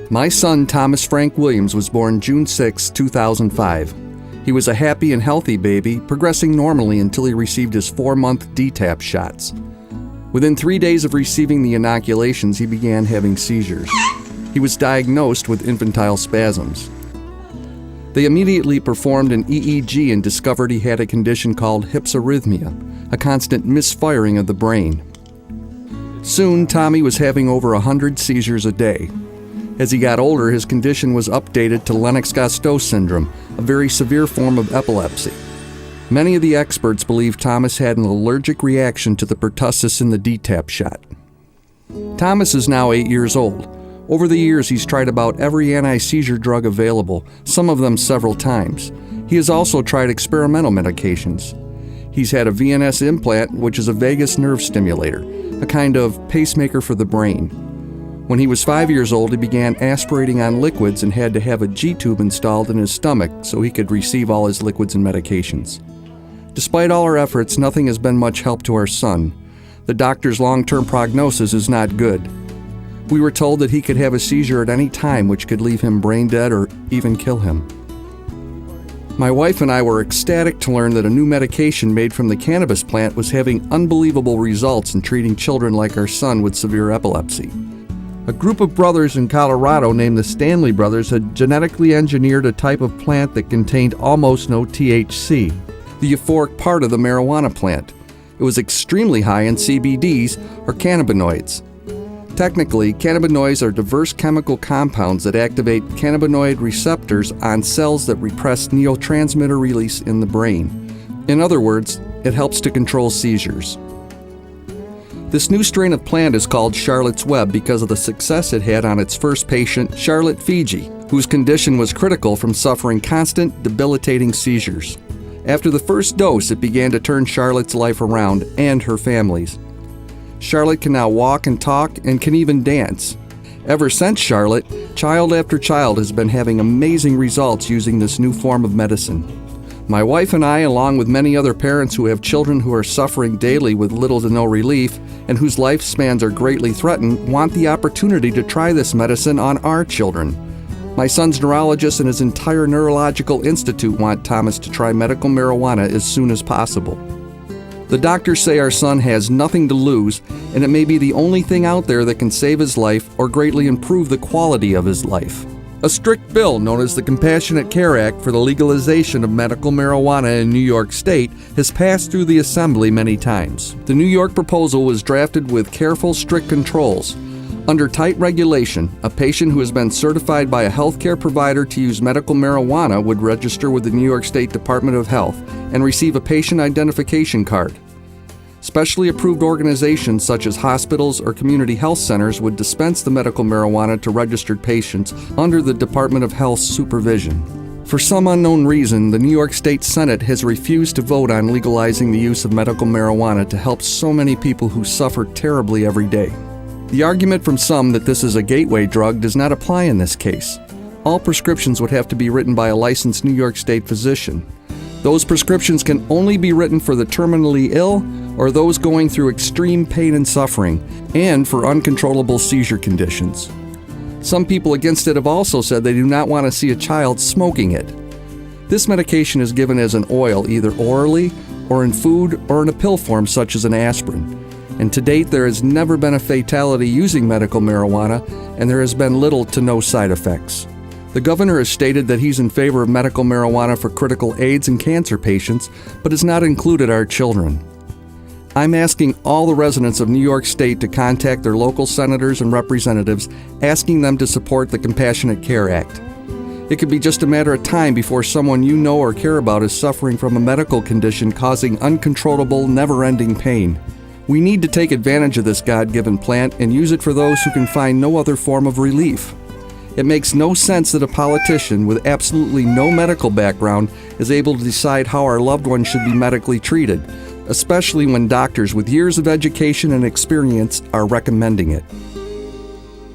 My son, Thomas Frank Williams, was born June 6, 2005. He was a happy and healthy baby, progressing normally until he received his 4-month DTaP shots. Within 3 days of receiving the inoculations, he began having seizures. He was diagnosed with infantile spasms. They immediately performed an EEG and discovered he had a condition called hypsarrhythmia, a constant misfiring of the brain. Soon, Tommy was having over 100 seizures a day. As he got older, his condition was updated to Lennox-Gastaut Syndrome, a very severe form of epilepsy. Many of the experts believe Thomas had an allergic reaction to the pertussis in the DTaP shot. Thomas is now 8 years old. Over the years, he's tried about every anti-seizure drug available, some of them several times. He has also tried experimental medications. He's had a VNS implant, which is a vagus nerve stimulator, a kind of pacemaker for the brain. When he was 5 years old, he began aspirating on liquids and had to have a G-tube installed in his stomach so he could receive all his liquids and medications. Despite all our efforts, nothing has been much help to our son. The doctor's long-term prognosis is not good. We were told that he could have a seizure at any time, which could leave him brain dead or even kill him. My wife and I were ecstatic to learn that a new medication made from the cannabis plant was having unbelievable results in treating children like our son with severe epilepsy. A group of brothers in Colorado named the Stanley Brothers had genetically engineered a type of plant that contained almost no THC, the euphoric part of the marijuana plant. It was extremely high in CBDs, or cannabinoids. Technically, cannabinoids are diverse chemical compounds that activate cannabinoid receptors on cells that repress neurotransmitter release in the brain. In other words, it helps to control seizures. This new strain of plant is called Charlotte's Web because of the success it had on its first patient, Charlotte Fiji, whose condition was critical from suffering constant, debilitating seizures. After the first dose, it began to turn Charlotte's life around and her family's. Charlotte can now walk and talk and can even dance. Ever since Charlotte, child after child has been having amazing results using this new form of medicine. My wife and I, along with many other parents who have children who are suffering daily with little to no relief and whose lifespans are greatly threatened, want the opportunity to try this medicine on our children. My son's neurologist and his entire neurological institute want Thomas to try medical marijuana as soon as possible. The doctors say our son has nothing to lose, and it may be the only thing out there that can save his life or greatly improve the quality of his life. A strict bill known as the Compassionate Care Act for the legalization of medical marijuana in New York State has passed through the Assembly many times. The New York proposal was drafted with careful, strict controls. Under tight regulation, a patient who has been certified by a healthcare provider to use medical marijuana would register with the New York State Department of Health and receive a patient identification card. Specially approved organizations such as hospitals or community health centers would dispense the medical marijuana to registered patients under the Department of Health's supervision. For some unknown reason, the New York State Senate has refused to vote on legalizing the use of medical marijuana to help so many people who suffer terribly every day. The argument from some that this is a gateway drug does not apply in this case. All prescriptions would have to be written by a licensed New York State physician. Those prescriptions can only be written for the terminally ill or those going through extreme pain and suffering, and for uncontrollable seizure conditions. Some people against it have also said they do not want to see a child smoking it. This medication is given as an oil, either orally or in food or in a pill form such as an aspirin. And to date, there has never been a fatality using medical marijuana, and there has been little to no side effects. The governor has stated that he's in favor of medical marijuana for critical AIDS and cancer patients, but has not included our children. I'm asking all the residents of New York State to contact their local senators and representatives, asking them to support the Compassionate Care Act. It could be just a matter of time before someone you know or care about is suffering from a medical condition causing uncontrollable, never-ending pain. We need to take advantage of this God-given plant and use it for those who can find no other form of relief. It makes no sense that a politician with absolutely no medical background is able to decide how our loved ones should be medically treated, especially when doctors with years of education and experience are recommending it.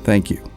Thank you.